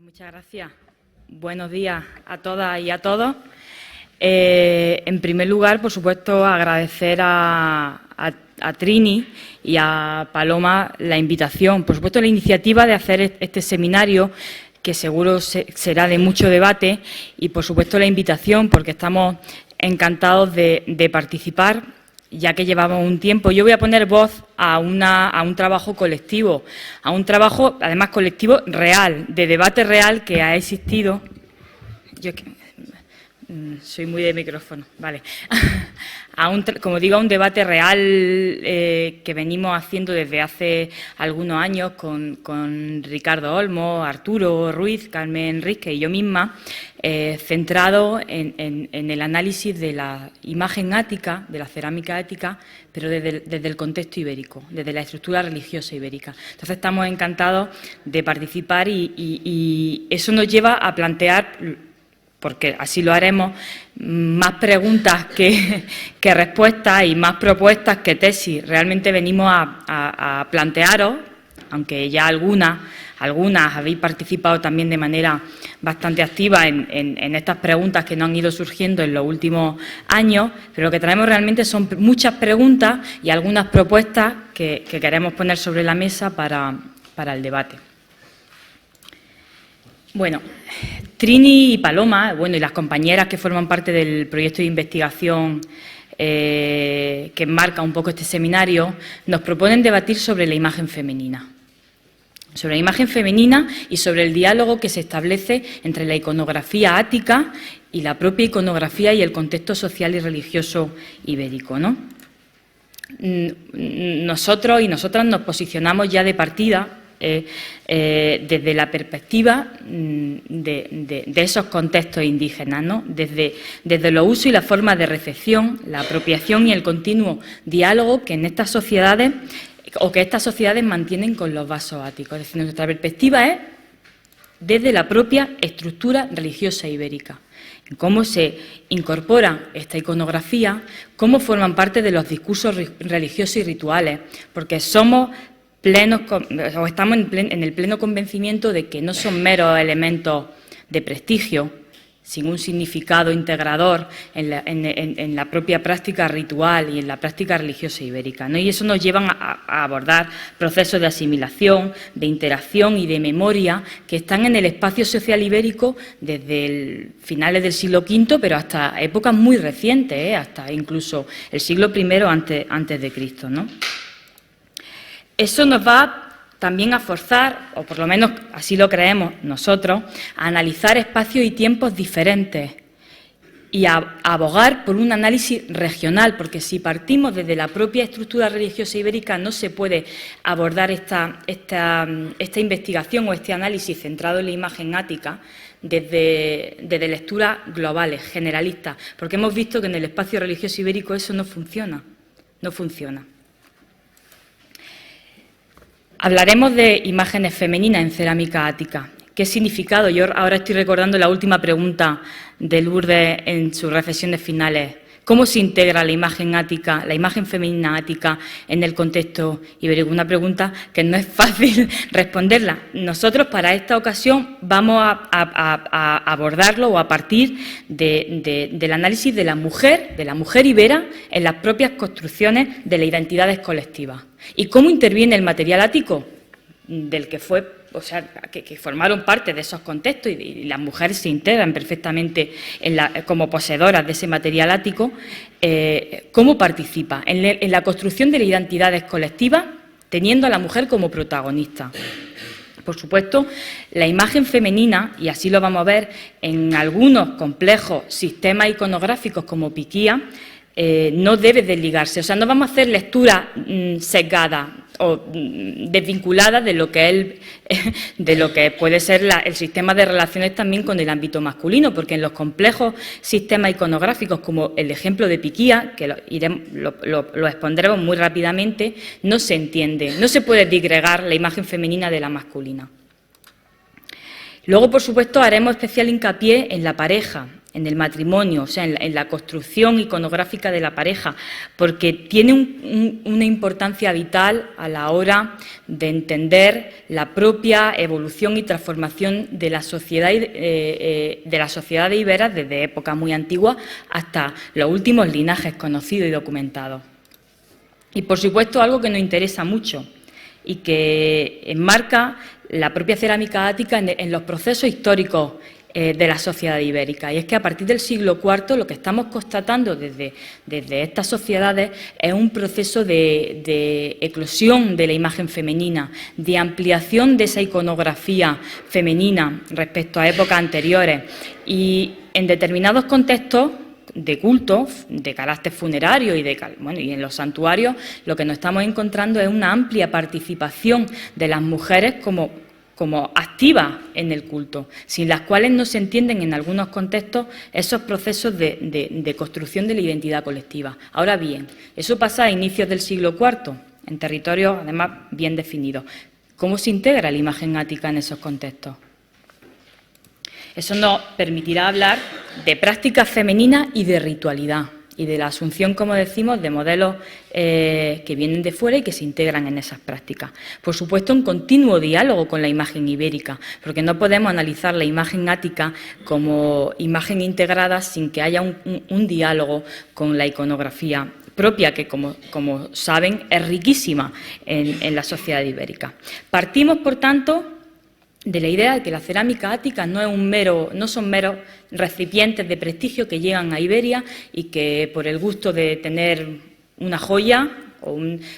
Muchas gracias. Buenos días a todas y a todos. En primer lugar, por supuesto, agradecer a Trini y a Paloma la invitación, por supuesto, la iniciativa de hacer este seminario, que seguro será de mucho debate, y, por supuesto, la invitación, porque estamos encantados de participar, ya que llevamos un tiempo. Yo voy a poner voz a un trabajo colectivo, a un trabajo, además, colectivo real, de debate real que ha existido. Yo soy muy de micrófono, vale. Como digo, a un debate real que venimos haciendo desde hace algunos años con Ricardo Olmo, Arturo Ruiz, Carmen Risque y yo misma, centrado en el análisis de la imagen ática, de la cerámica ática, pero desde el contexto ibérico, desde la estructura religiosa ibérica. Entonces, estamos encantados de participar y eso nos lleva a plantear, porque así lo haremos, más preguntas que respuestas y más propuestas que tesis. Realmente venimos a plantearos, aunque ya algunas habéis participado también de manera bastante activa en estas preguntas que nos han ido surgiendo en los últimos años, pero lo que traemos realmente son muchas preguntas y algunas propuestas que queremos poner sobre la mesa para el debate. Bueno, Trini y Paloma, y las compañeras que forman parte del proyecto de investigación que enmarca un poco este seminario, nos proponen debatir sobre la imagen femenina. Sobre la imagen femenina y sobre el diálogo que se establece entre la iconografía ática y la propia iconografía y el contexto social y religioso ibérico, ¿no? Nosotros y nosotras nos posicionamos ya de partida desde la perspectiva de esos contextos indígenas, ¿no? Desde los usos y las formas de recepción, la apropiación y el continuo diálogo que en estas sociedades mantienen con los vasos áticos. Es decir, nuestra perspectiva es desde la propia estructura religiosa ibérica, cómo se incorpora esta iconografía, cómo forman parte de los discursos religiosos y rituales, porque estamos en el pleno convencimiento de que no son meros elementos de prestigio, sin un significado integrador en la propia práctica ritual y en la práctica religiosa ibérica, ¿no? Y eso nos lleva a abordar procesos de asimilación, de interacción y de memoria que están en el espacio social ibérico desde finales del siglo V, pero hasta épocas muy recientes, hasta incluso el siglo I antes de Cristo, ¿no? Eso nos va también a forzar, o por lo menos así lo creemos nosotros, a analizar espacios y tiempos diferentes y a abogar por un análisis regional, porque si partimos desde la propia estructura religiosa ibérica no se puede abordar esta investigación o este análisis centrado en la imagen ática desde lecturas globales, generalistas, porque hemos visto que en el espacio religioso ibérico eso no funciona. Hablaremos de imágenes femeninas en cerámica ática. ¿Qué significado? Yo ahora estoy recordando la última pregunta de Lourdes en sus reflexiones finales. ¿Cómo se integra la imagen ática, la imagen femenina ática en el contexto ibérico? Una pregunta que no es fácil responderla. Nosotros, para esta ocasión, vamos a abordarlo o a partir del análisis de la mujer ibera en las propias construcciones de las identidades colectivas. ¿Y cómo interviene el material ático del que fue, que formaron parte de esos contextos y las mujeres se integran perfectamente como poseedoras de ese material ático? ¿Cómo participa en la construcción de las identidades colectivas teniendo a la mujer como protagonista? Por supuesto, la imagen femenina, y así lo vamos a ver en algunos complejos sistemas iconográficos como Piquía, no debe desligarse. O sea, no vamos a hacer lecturas sesgadas o desvinculadas de lo que puede ser el sistema de relaciones también con el ámbito masculino, porque en los complejos sistemas iconográficos, como el ejemplo de Piquía, que lo expondremos muy rápidamente, no se entiende, no se puede disgregar la imagen femenina de la masculina. Luego, por supuesto, haremos especial hincapié en la pareja, en el matrimonio, o sea, en la construcción iconográfica de la pareja, porque tiene una importancia vital a la hora de entender la propia evolución y transformación de la sociedad de Iberas desde épocas muy antiguas hasta los últimos linajes conocidos y documentados. Y, por supuesto, algo que nos interesa mucho y que enmarca la propia cerámica ática en los procesos históricos de la sociedad ibérica. Y es que a partir del siglo IV lo que estamos constatando desde estas sociedades es un proceso de eclosión de la imagen femenina, de ampliación de esa iconografía femenina respecto a épocas anteriores. Y en determinados contextos de culto, de carácter funerario y en los santuarios, lo que nos estamos encontrando es una amplia participación de las mujeres como activas en el culto, sin las cuales no se entienden en algunos contextos esos procesos de construcción de la identidad colectiva. Ahora bien, eso pasa a inicios del siglo IV, en territorios además bien definidos. ¿Cómo se integra la imagen ática en esos contextos? Eso nos permitirá hablar de prácticas femeninas y de ritualidad, y de la asunción, como decimos, de modelos que vienen de fuera y que se integran en esas prácticas. Por supuesto, un continuo diálogo con la imagen ibérica, porque no podemos analizar la imagen ática como imagen integrada sin que haya un diálogo con la iconografía propia, que, como saben, es riquísima en la sociedad ibérica. Partimos, por tanto, de la idea de que la cerámica ática no son meros recipientes de prestigio que llegan a Iberia y que por el gusto de tener una joya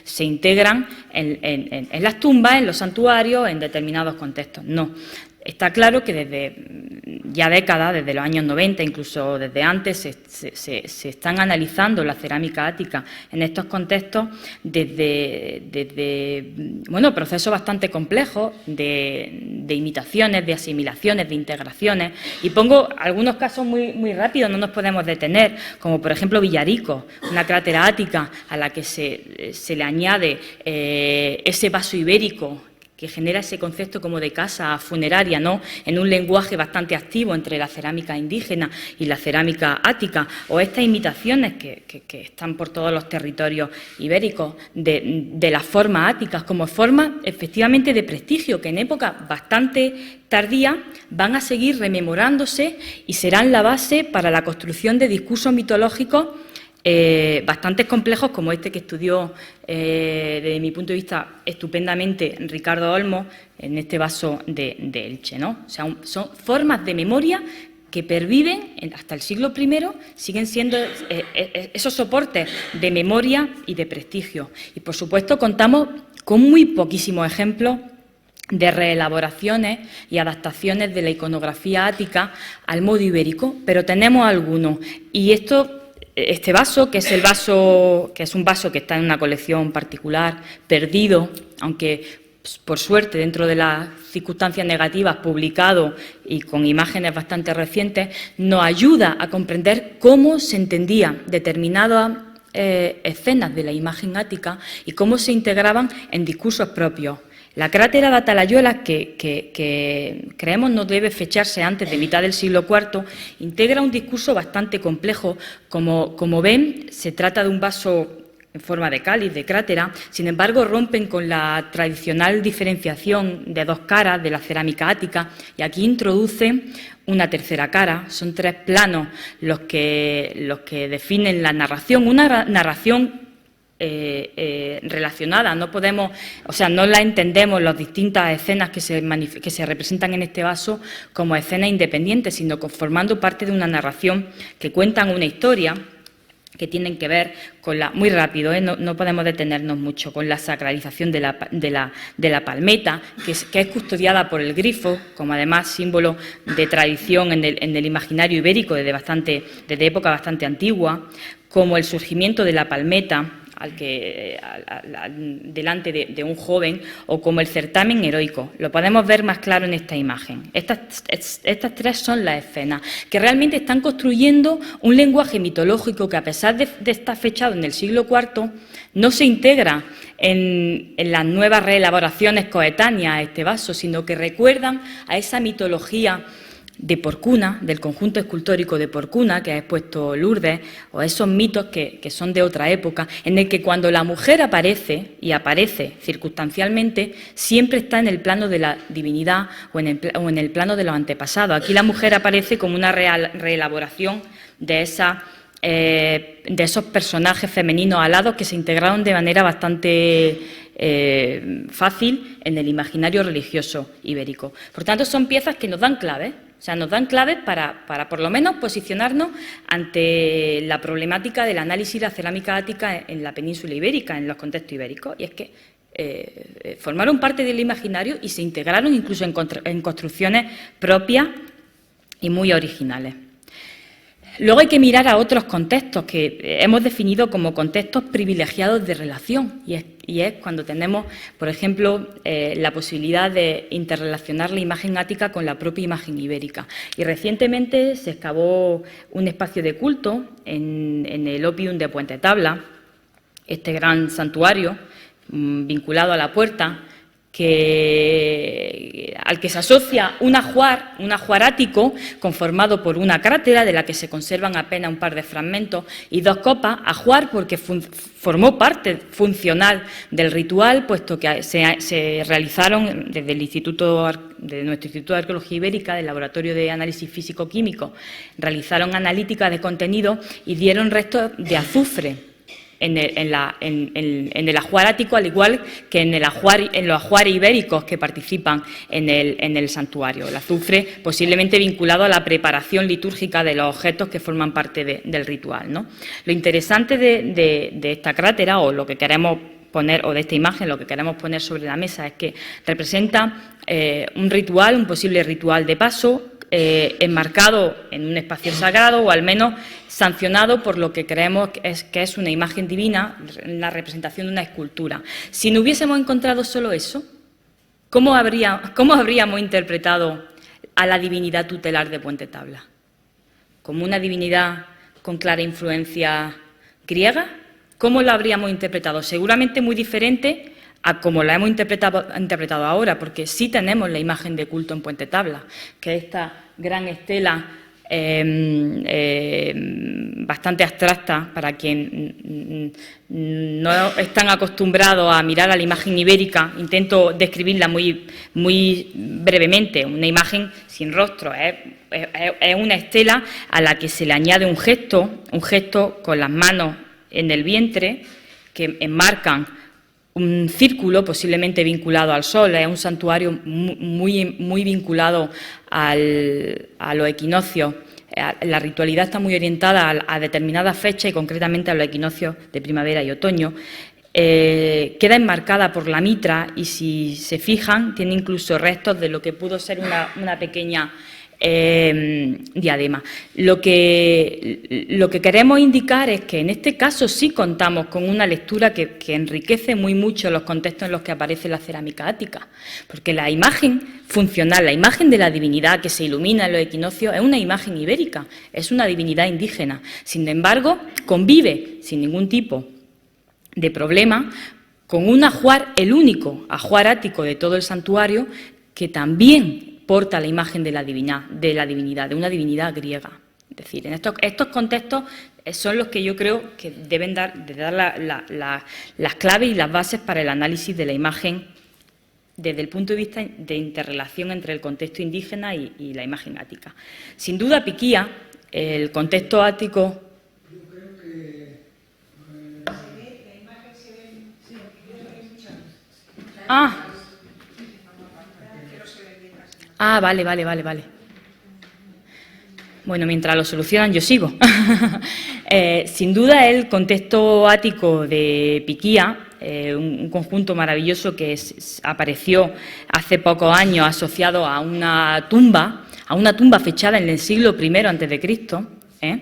se integran en las tumbas, en los santuarios, en determinados contextos. No. Está claro que desde ya décadas, desde los años 90, incluso desde antes, se están analizando la cerámica ática en estos contextos desde procesos bastante complejos de imitaciones, de asimilaciones, de integraciones. Y pongo algunos casos muy rápidos, no nos podemos detener, como por ejemplo Villarico, una crátera ática a la que se le añade ese vaso ibérico que genera ese concepto como de casa funeraria, ¿no?, en un lenguaje bastante activo entre la cerámica indígena y la cerámica ática, o estas imitaciones que están por todos los territorios ibéricos de las formas áticas como formas efectivamente de prestigio, que en época bastante tardía van a seguir rememorándose y serán la base para la construcción de discursos mitológicos bastante complejos, como este que estudió, desde mi punto de vista, estupendamente Ricardo Olmo en este vaso de Elche, ¿no? O sea, son formas de memoria que perviven hasta el siglo I, siguen siendo esos soportes de memoria y de prestigio. Y, por supuesto, contamos con muy poquísimos ejemplos de reelaboraciones y adaptaciones de la iconografía ática al modo ibérico, pero tenemos algunos. Y este vaso, que es un vaso que está en una colección particular, perdido, aunque por suerte dentro de las circunstancias negativas, publicado y con imágenes bastante recientes, nos ayuda a comprender cómo se entendían determinadas escenas de la imagen ática y cómo se integraban en discursos propios. La crátera de Atalayuela, que creemos no debe fecharse antes de mitad del siglo IV, integra un discurso bastante complejo. Como ven, se trata de un vaso en forma de cáliz, de crátera, sin embargo rompen con la tradicional diferenciación de dos caras de la cerámica ática y aquí introducen una tercera cara. Son tres planos los que definen la narración, una narración relacionada, no la entendemos las distintas escenas que se representan en este vaso como escenas independientes, sino formando parte de una narración que cuentan una historia que tienen que ver con muy rápido, no podemos detenernos mucho, con la sacralización de la palmeta, que es custodiada por el grifo, como además símbolo de tradición en el imaginario ibérico desde época bastante antigua, como el surgimiento de la palmeta delante de un joven, o como el certamen heroico. Lo podemos ver más claro en esta imagen. Estas tres son las escenas, que realmente están construyendo un lenguaje mitológico que, a pesar de estar fechado en el siglo IV, no se integra en las nuevas reelaboraciones coetáneas a este vaso, sino que recuerdan a esa mitología de Porcuna, del conjunto escultórico de Porcuna, que ha expuesto Lourdes, o esos mitos que son de otra época, en el que cuando la mujer aparece, y aparece circunstancialmente, siempre está en el plano de la divinidad o en el plano de los antepasados. Aquí la mujer aparece como una reelaboración de esos personajes femeninos alados que se integraron de manera bastante fácil en el imaginario religioso ibérico. Por tanto, son piezas que nos dan claves. O sea, nos dan claves para por lo menos posicionarnos ante la problemática del análisis de la cerámica ática en la península ibérica, en los contextos ibéricos. Y es que formaron parte del imaginario y se integraron incluso en construcciones propias y muy originales. Luego hay que mirar a otros contextos que hemos definido como contextos privilegiados de relación y es cuando tenemos, por ejemplo, la posibilidad de interrelacionar la imagen ática con la propia imagen ibérica. Y recientemente se excavó un espacio de culto en el Opium de Puente Tabla, este gran santuario vinculado a la puerta, al que se asocia un ajuar ático conformado por una crátera de la que se conservan apenas un par de fragmentos y dos copas, ajuar porque formó parte funcional del ritual, puesto que se realizaron desde de nuestro Instituto de Arqueología Ibérica, del Laboratorio de Análisis Físico-Químico, realizaron analítica de contenido y dieron restos de azufre en el ajuar ático, al igual que en los ajuares ibéricos que participan en el santuario. El azufre posiblemente vinculado a la preparación litúrgica de los objetos que forman parte del ritual, ¿no? Lo interesante de esta crátera, o lo que queremos poner, o de esta imagen, lo que queremos poner sobre la mesa, es que representa un posible ritual de paso, enmarcado en un espacio sagrado o al menos sancionado por lo que creemos que es una imagen divina, la representación de una escultura. Si no hubiésemos encontrado solo eso, ¿cómo habríamos interpretado a la divinidad tutelar de Puente Tabla? ¿Como una divinidad con clara influencia griega? ¿Cómo la habríamos interpretado? Seguramente muy diferente a como la hemos interpretado ahora, porque sí tenemos la imagen de culto en Puente Tabla, que es esta gran estela bastante abstracta para quien no están acostumbrados a mirar a la imagen ibérica. Intento describirla muy brevemente. Una imagen sin rostro, es una estela a la que se le añade un gesto con las manos en el vientre que enmarcan un círculo posiblemente vinculado al sol. Es un santuario muy vinculado a los equinoccios. La ritualidad está muy orientada a determinadas fechas y concretamente a los equinoccios de primavera y otoño. Queda enmarcada por la mitra y, si se fijan, tiene incluso restos de lo que pudo ser una pequeña diadema. Lo que queremos indicar es que en este caso sí contamos con una lectura que enriquece mucho los contextos en los que aparece la cerámica ática, porque la imagen funcional, la imagen de la divinidad que se ilumina en los equinoccios es una imagen ibérica, es una divinidad indígena. Sin embargo, convive sin ningún tipo de problema con un ajuar, el único ajuar ático de todo el santuario, que también porta la imagen de la divinidad, de una divinidad griega. Es decir, en estos contextos son los que yo creo que deben dar las claves y las bases para el análisis de la imagen desde el punto de vista de interrelación entre el contexto indígena y la imagen ática. Sin duda, Piquía, el contexto ático. Yo creo que la imagen se ve. Vale. Bueno, mientras lo solucionan, yo sigo. Sin duda, el contexto ático de Piquía, un conjunto maravilloso que apareció hace pocos años asociado a una tumba fechada en el siglo I a.C.,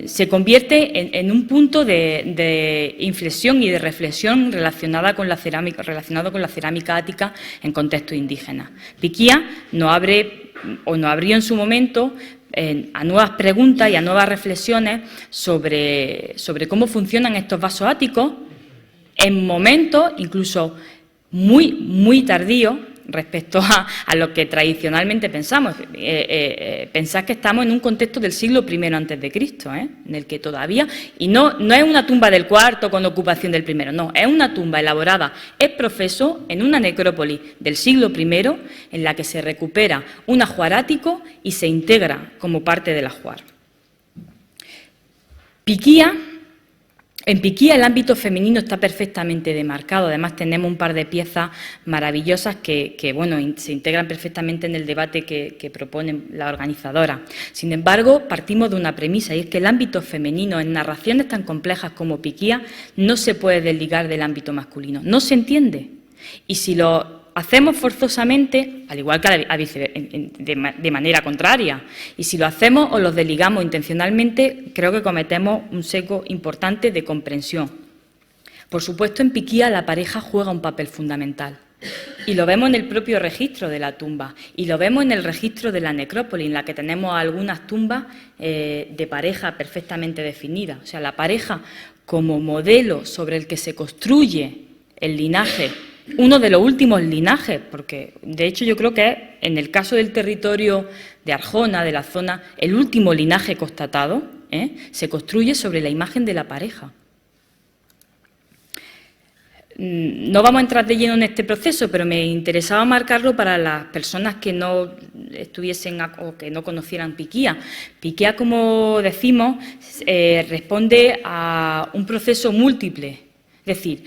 se convierte en un punto de inflexión y de reflexión relacionado con la cerámica ática en contextos indígenas. Piquía nos abrió en su momento a nuevas preguntas y a nuevas reflexiones sobre cómo funcionan estos vasos áticos en momentos incluso muy tardíos. respecto a lo que tradicionalmente pensamos. Pensad que estamos en un contexto del siglo I antes de Cristo, en el que todavía, y no es una tumba del IV con ocupación del I, no, es una tumba elaborada ex profeso en una necrópolis del siglo I en la que se recupera un ajuar ático y se integra como parte del ajuar. En Piquía el ámbito femenino está perfectamente demarcado. Además, tenemos un par de piezas maravillosas que se integran perfectamente en el debate que proponen la organizadora. Sin embargo, partimos de una premisa, y es que el ámbito femenino en narraciones tan complejas como Piquía no se puede desligar del ámbito masculino. No se entiende. Y si lo hacemos forzosamente, al igual que de manera contraria, y si lo hacemos o los desligamos intencionalmente, creo que cometemos un sesgo importante de comprensión. Por supuesto, en Piquía la pareja juega un papel fundamental, y lo vemos en el propio registro de la tumba, y lo vemos en el registro de la necrópolis, en la que tenemos algunas tumbas de pareja perfectamente definidas. O sea, la pareja como modelo sobre el que se construye el linaje, uno de los últimos linajes, porque de hecho yo creo que es, en el caso del territorio de Arjona, de la zona, el último linaje constatado, se construye sobre la imagen de la pareja. No vamos a entrar de lleno en este proceso, pero me interesaba marcarlo para las personas que no estuviesen o que no conocieran Piquía. Piquía, como decimos, responde a un proceso múltiple. Es decir,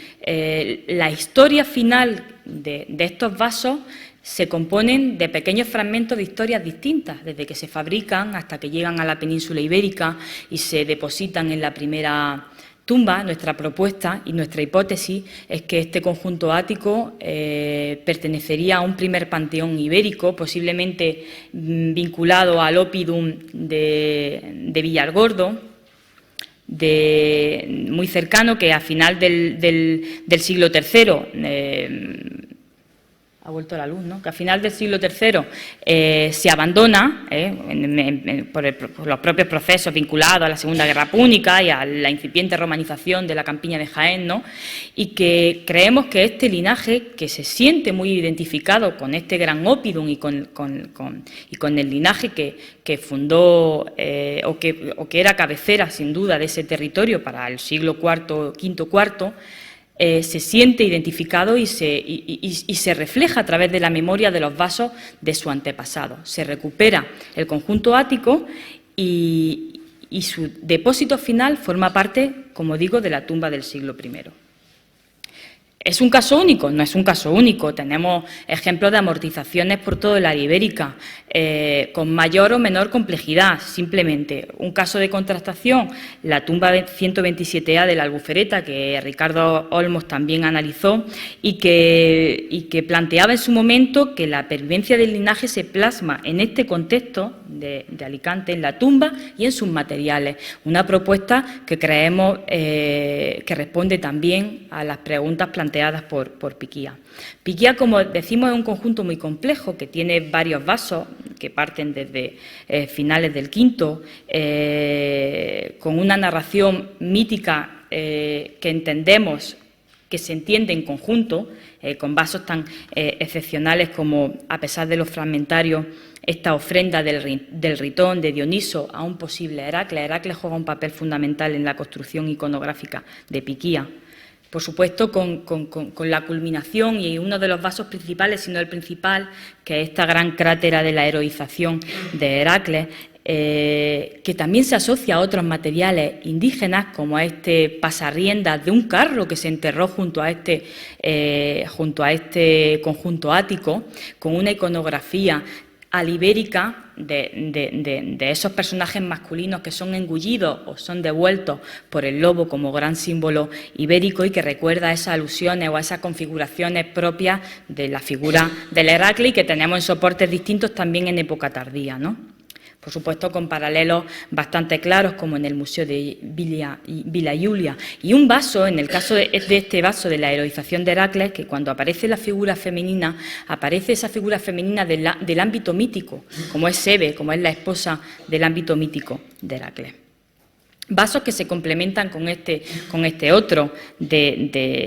la historia final de estos vasos se componen de pequeños fragmentos de historias distintas, desde que se fabrican hasta que llegan a la península ibérica y se depositan en la primera tumba. Nuestra propuesta y nuestra hipótesis es que este conjunto ático pertenecería a un primer panteón ibérico, posiblemente vinculado al oppidum de Villargordo, muy cercano, que a final del siglo III, ha vuelto la luz, ¿no? Que a final del siglo III se abandona por los propios procesos vinculados a la Segunda Guerra Púnica y a la incipiente romanización de la campiña de Jaén, ¿no? Y que creemos que este linaje, que se siente muy identificado con este gran oppidum y con el linaje que fundó o que era cabecera, sin duda, de ese territorio para el siglo V, se siente identificado y se refleja a través de la memoria de los vasos de su antepasado. Se recupera el conjunto ático y su depósito final forma parte, como digo, de la tumba del siglo I. ¿Es un caso único? No es un caso único. Tenemos ejemplos de amortizaciones por todo el área ibérica, con mayor o menor complejidad. Simplemente un caso de contrastación, la tumba 127A de la Albufereta, que Ricardo Olmos también analizó y que planteaba en su momento que la pervivencia del linaje se plasma en este contexto de Alicante, en la tumba y en sus materiales. Una propuesta que creemos que responde también a las preguntas planteadas por Piquía. Piquía, como decimos, es un conjunto muy complejo que tiene varios vasos que parten desde finales del V, con una narración mítica que entendemos que se entiende en conjunto, con vasos tan excepcionales como, a pesar de los fragmentarios, esta ofrenda del Ritón de Dioniso a un posible Heracles. Heracles juega un papel fundamental en la construcción iconográfica de Piquía. Por supuesto, con la culminación y uno de los vasos principales, si no el principal, que es esta gran crátera de la heroización de Heracles, que también se asocia a otros materiales indígenas, como a este pasarriendas de un carro que se enterró junto a este conjunto ático, con una iconografía alibérica de esos personajes masculinos que son engullidos o son devueltos por el lobo como gran símbolo ibérico y que recuerda a esas alusiones o a esas configuraciones propias de la figura del Heracles y que tenemos en soportes distintos también en época tardía, ¿no? Por supuesto, con paralelos bastante claros, como en el Museo de Villa Giulia. Y un vaso, en el caso de este vaso de la heroización de Heracles, que cuando aparece la figura femenina, aparece esa figura femenina del ámbito mítico, como es Hebe, como es la esposa del ámbito mítico de Heracles. Vasos que se complementan con este otro,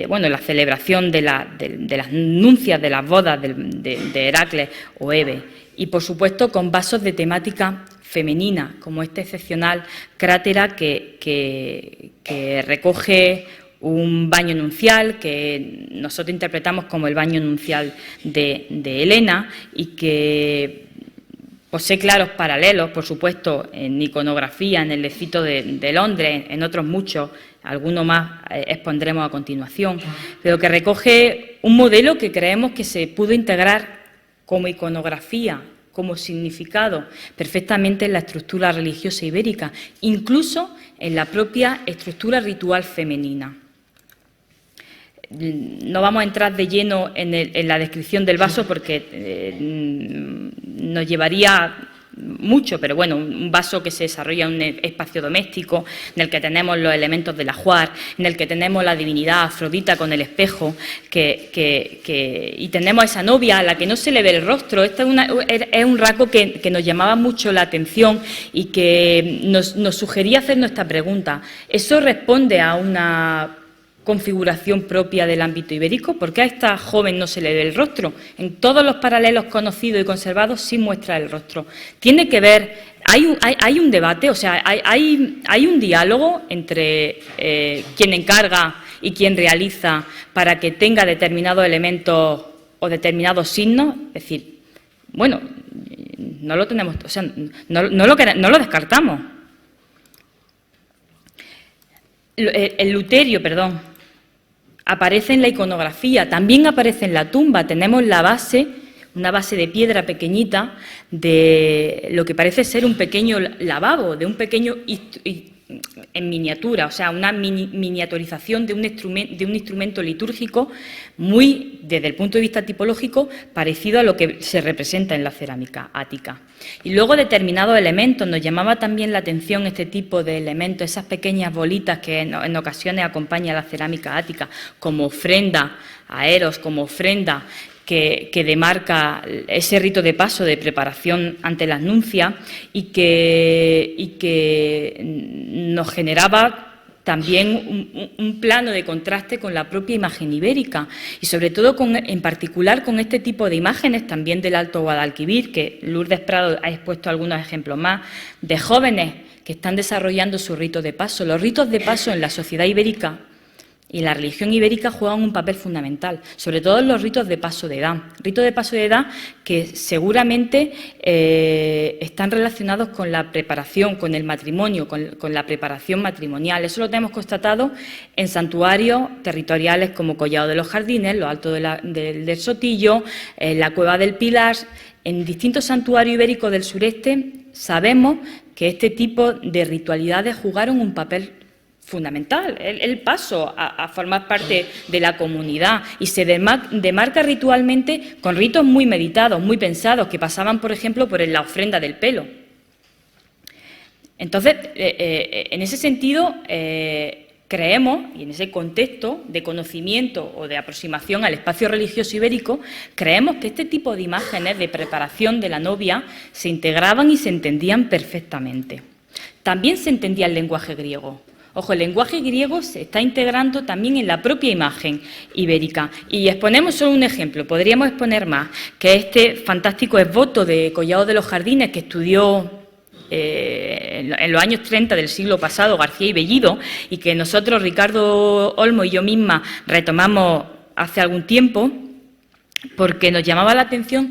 bueno, la celebración de las nuncias, de las bodas de Heracles o Hebe. Y, por supuesto, con vasos de temática femenina, como este excepcional crátera que recoge un baño nupcial que nosotros interpretamos como el baño nupcial de Helena y que posee claros paralelos, por supuesto, en iconografía, en el Lecito de Londres, en otros muchos, algunos más expondremos a continuación, pero que recoge un modelo que creemos que se pudo integrar como iconografía, como significado, perfectamente en la estructura religiosa ibérica, incluso en la propia estructura ritual femenina. No vamos a entrar de lleno en la descripción del vaso porque nos llevaría mucho, pero bueno, un vaso que se desarrolla en un espacio doméstico, en el que tenemos los elementos del ajuar, en el que tenemos la divinidad Afrodita con el espejo, y tenemos a esa novia a la que no se le ve el rostro. Este es un rasgo que nos llamaba mucho la atención y que nos sugería hacernos esta pregunta. ¿Eso responde a una configuración propia del ámbito ibérico? ¿Por qué a esta joven no se le ve el rostro? En todos los paralelos conocidos y conservados sí muestra el rostro. Tiene que ver, hay un debate, o sea, hay un diálogo entre quien encarga y quien realiza para que tenga determinados elementos o determinados signos. Es decir, bueno, no lo tenemos, o sea, no lo descartamos. El luterio, perdón, aparece en la iconografía, también aparece en la tumba. Tenemos la base, una base de piedra pequeñita de lo que parece ser un pequeño lavabo, de un pequeño en miniatura, o sea, una miniaturización de un instrumento litúrgico muy, desde el punto de vista tipológico, parecido a lo que se representa en la cerámica ática. Y luego determinados elementos, nos llamaba también la atención este tipo de elementos, esas pequeñas bolitas que en ocasiones acompaña a la cerámica ática, como ofrenda a Eros, como ofrenda que demarca ese rito de paso de preparación ante las nupcias y que nos generaba también un plano de contraste con la propia imagen ibérica y sobre todo en particular con este tipo de imágenes también del Alto Guadalquivir, que Lourdes Prado ha expuesto algunos ejemplos más, de jóvenes que están desarrollando su rito de paso. Los ritos de paso en la sociedad ibérica y la religión ibérica juegan un papel fundamental, sobre todo en los ritos de paso de edad. Ritos de paso de edad que seguramente están relacionados con la preparación, con el matrimonio, con la preparación matrimonial. Eso lo tenemos constatado en santuarios territoriales como Collado de los Jardines, los Altos del Sotillo, la Cueva del Pilar. En distintos santuarios ibéricos del sureste sabemos que este tipo de ritualidades jugaron un papel fundamental, el paso a formar parte de la comunidad y se demarca ritualmente con ritos muy meditados, muy pensados, que pasaban, por ejemplo, por la ofrenda del pelo. Entonces, en ese sentido, creemos, y en ese contexto de conocimiento o de aproximación al espacio religioso ibérico, creemos que este tipo de imágenes de preparación de la novia se integraban y se entendían perfectamente. También se entendía el lenguaje griego. Ojo, el lenguaje griego se está integrando también en la propia imagen ibérica. Y exponemos solo un ejemplo, podríamos exponer más, que es este fantástico esboto de Collado de los Jardines que estudió en los años 30 del siglo pasado García y Bellido y que nosotros, Ricardo Olmo y yo misma, retomamos hace algún tiempo porque nos llamaba la atención.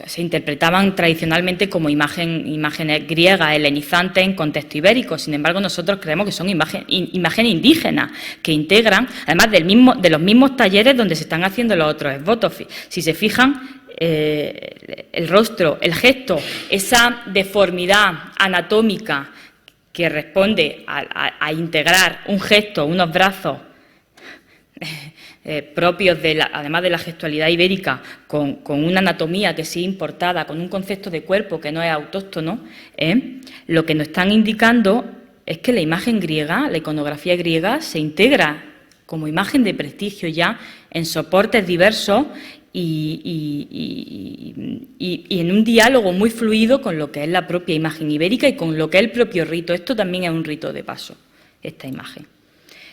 Se interpretaban tradicionalmente como imágenes griegas, helenizantes en contexto ibérico. Sin embargo, nosotros creemos que son imágenes indígenas que integran, además de los mismos talleres donde se están haciendo los otros esbotos. Si se fijan, el rostro, el gesto, esa deformidad anatómica que responde a integrar un gesto, unos brazos propios además de la gestualidad ibérica, con una anatomía que sí importada, con un concepto de cuerpo que no es autóctono, lo que nos están indicando es que la imagen griega, la iconografía griega, se integra como imagen de prestigio ya en soportes diversos y en un diálogo muy fluido con lo que es la propia imagen ibérica y con lo que es el propio rito. Esto también es un rito de paso, esta imagen.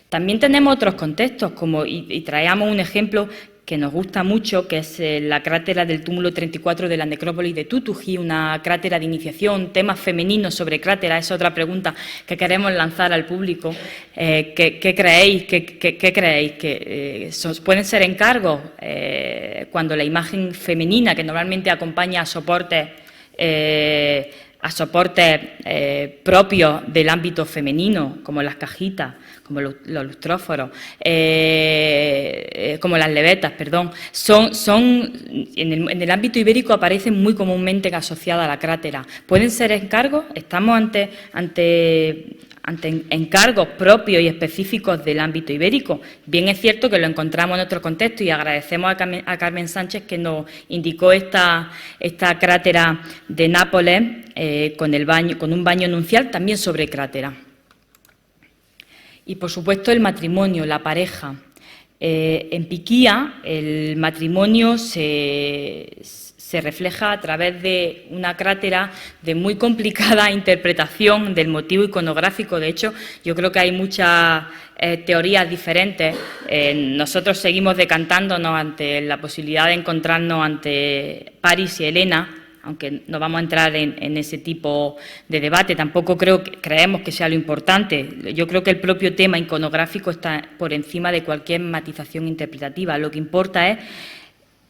También tenemos otros contextos, y traíamos un ejemplo que nos gusta mucho, que es la crátera del túmulo 34 de la necrópolis de Tutuji, una crátera de iniciación, temas femeninos sobre crátera, es otra pregunta que queremos lanzar al público. ¿Qué creéis? ¿Qué creéis? ¿Que pueden ser encargos cuando la imagen femenina, que normalmente acompaña a soportes propios del ámbito femenino, como las cajitas, como los lustróforos, como las levetas, perdón, en el ámbito ibérico aparecen muy comúnmente asociadas a la crátera. ¿Pueden ser encargos? ¿Estamos ante encargos propios y específicos del ámbito ibérico? Bien es cierto que lo encontramos en otro contexto y agradecemos a Carmen Sánchez que nos indicó esta crátera de Nápoles con un baño nupcial también sobre crátera. Y, por supuesto, el matrimonio, la pareja. En Piquía el matrimonio se refleja a través de una crátera de muy complicada interpretación del motivo iconográfico. De hecho, yo creo que hay muchas teorías diferentes. Nosotros seguimos decantándonos ante la posibilidad de encontrarnos ante Paris y Helena, aunque no vamos a entrar en ese tipo de debate. Tampoco creemos que sea lo importante. Yo creo que el propio tema iconográfico está por encima de cualquier matización interpretativa. Lo que importa es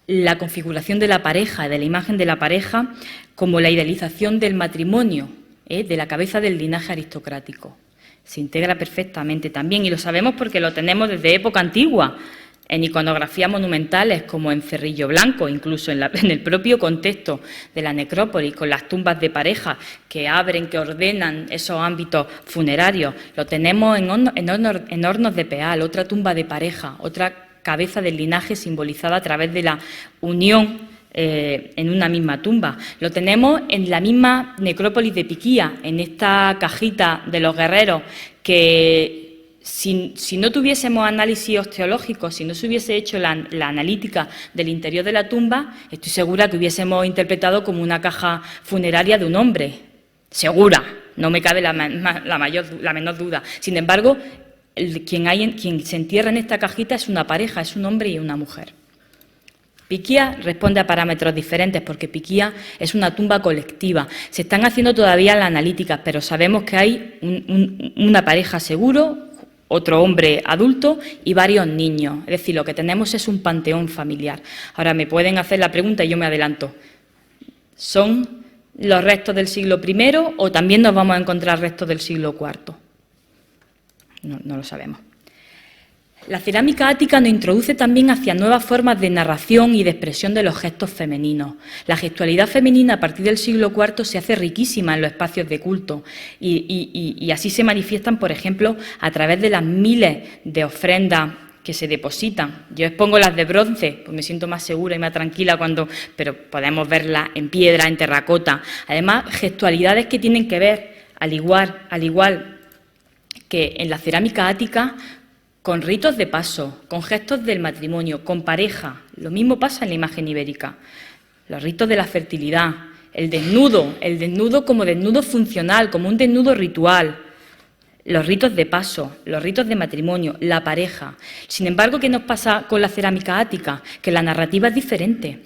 la configuración de la pareja, de la imagen de la pareja, como la idealización del matrimonio, de la cabeza del linaje aristocrático. Se integra perfectamente también, y lo sabemos porque lo tenemos desde época antigua, en iconografías monumentales como en Cerrillo Blanco, incluso en el propio contexto de la necrópolis, con las tumbas de pareja que abren, que ordenan esos ámbitos funerarios. Lo tenemos en Hornos de Peal, otra tumba de pareja, otra cabeza del linaje simbolizada a través de la unión en una misma tumba. Lo tenemos en la misma necrópolis de Piquía, en esta cajita de los guerreros que si no tuviésemos análisis osteológicos, si no se hubiese hecho la analítica del interior de la tumba, estoy segura que hubiésemos interpretado como una caja funeraria de un hombre. Segura, no me cabe la menor duda. Sin embargo, quien se entierra en esta cajita es una pareja, es un hombre y una mujer. Piquía responde a parámetros diferentes porque Piquía es una tumba colectiva. Se están haciendo todavía las analíticas, pero sabemos que hay una pareja seguro, otro hombre adulto y varios niños. Es decir, lo que tenemos es un panteón familiar. Ahora me pueden hacer la pregunta y yo me adelanto. ¿Son los restos del siglo I o también nos vamos a encontrar restos del siglo IV? No lo sabemos. La cerámica ática nos introduce también hacia nuevas formas de narración y de expresión de los gestos femeninos. La gestualidad femenina a partir del siglo IV se hace riquísima en los espacios de culto y así se manifiestan, por ejemplo, a través de las miles de ofrendas que se depositan. Yo expongo las de bronce, pues me siento más segura y más tranquila pero podemos verlas en piedra, en terracota. Además, gestualidades que tienen que ver, al igual que en la cerámica ática, con ritos de paso, con gestos del matrimonio, con pareja. Lo mismo pasa en la imagen ibérica. Los ritos de la fertilidad, el desnudo como desnudo funcional, como un desnudo ritual. Los ritos de paso, los ritos de matrimonio, la pareja. Sin embargo, ¿qué nos pasa con la cerámica ática? Que la narrativa es diferente.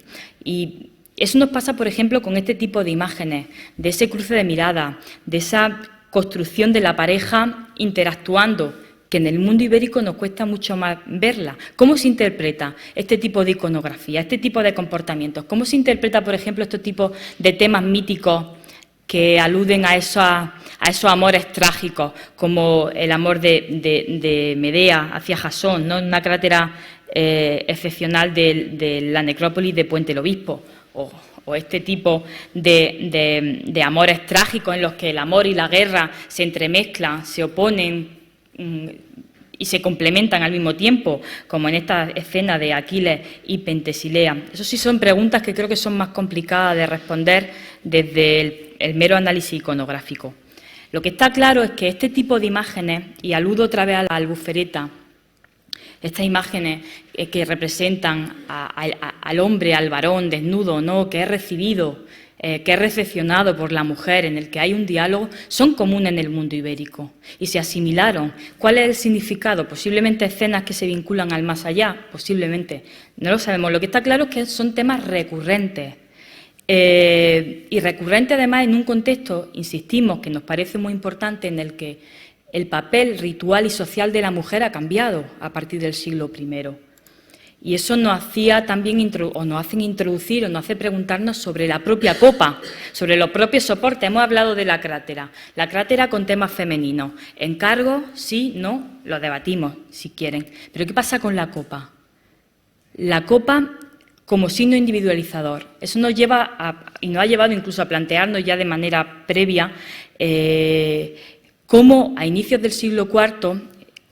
Y eso nos pasa, por ejemplo, con este tipo de imágenes, de ese cruce de mirada, de esa construcción de la pareja interactuando, que en el mundo ibérico nos cuesta mucho más verla. ¿Cómo se interpreta este tipo de iconografía, este tipo de comportamientos? ¿Cómo se interpreta, por ejemplo, estos tipos de temas míticos que aluden a esos amores trágicos, como el amor de Medea hacia Jasón, ¿no? Una crátera excepcional de la necrópolis de Puente el Obispo, o este tipo de amores trágicos en los que el amor y la guerra se entremezclan, se oponen y se complementan al mismo tiempo, como en esta escena de Aquiles y Pentesilea. Eso sí son preguntas que creo que son más complicadas de responder desde el mero análisis iconográfico. Lo que está claro es que este tipo de imágenes, y aludo otra vez a la albufereta, estas imágenes que representan al hombre, al varón, desnudo o no, que es recibido, que es recepcionado por la mujer, en el que hay un diálogo, son comunes en el mundo ibérico y se asimilaron. ¿Cuál es el significado? Posiblemente escenas que se vinculan al más allá, posiblemente, no lo sabemos. Lo que está claro es que son temas recurrentes. Y recurrente además en un contexto, insistimos, que nos parece muy importante, en el que el papel ritual y social de la mujer ha cambiado a partir del siglo I. Y eso nos hacía también, nos hacen introducir o nos hace preguntarnos sobre la propia copa, sobre los propios soportes. Hemos hablado de la crátera con temas femeninos. ¿Encargos? Sí, no, lo debatimos si quieren. Pero ¿qué pasa con la copa? La copa como signo individualizador. Eso nos lleva y nos ha llevado incluso a plantearnos ya de manera previa cómo a inicios del siglo IV,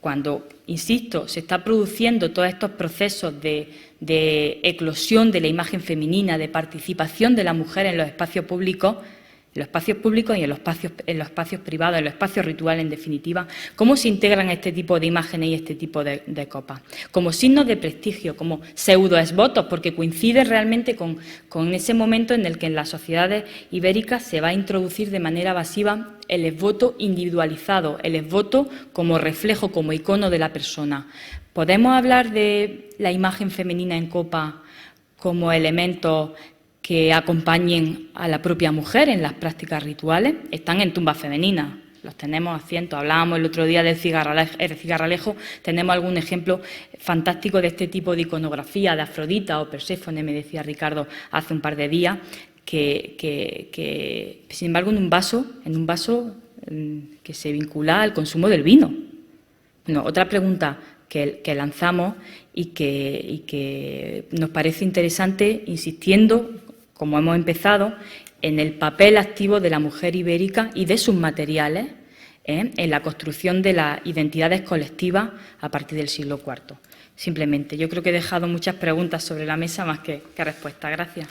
cuando, insisto, se está produciendo todos estos procesos de eclosión de la imagen femenina, de participación de la mujer en los espacios públicos y en los espacios privados, en los espacios rituales, en definitiva, cómo se integran este tipo de imágenes y este tipo de copas. Como signos de prestigio, como pseudo-esvotos, porque coincide realmente con ese momento en el que en las sociedades ibéricas se va a introducir de manera masiva el esvoto individualizado, el esvoto como reflejo, como icono de la persona. ¿Podemos hablar de la imagen femenina en copa como elemento que acompañen a la propia mujer en las prácticas rituales? Están en tumbas femeninas, los tenemos a cientos. Hablábamos el otro día del cigarralejo, tenemos algún ejemplo fantástico de este tipo de iconografía, de Afrodita o Perséfone, me decía Ricardo hace un par de días, que sin embargo, en un vaso que se vincula al consumo del vino. Bueno, otra pregunta que lanzamos y que nos parece interesante, insistiendo, como hemos empezado, en el papel activo de la mujer ibérica y de sus materiales en la construcción de las identidades colectivas a partir del siglo IV. Simplemente, yo creo que he dejado muchas preguntas sobre la mesa más que respuestas. Gracias.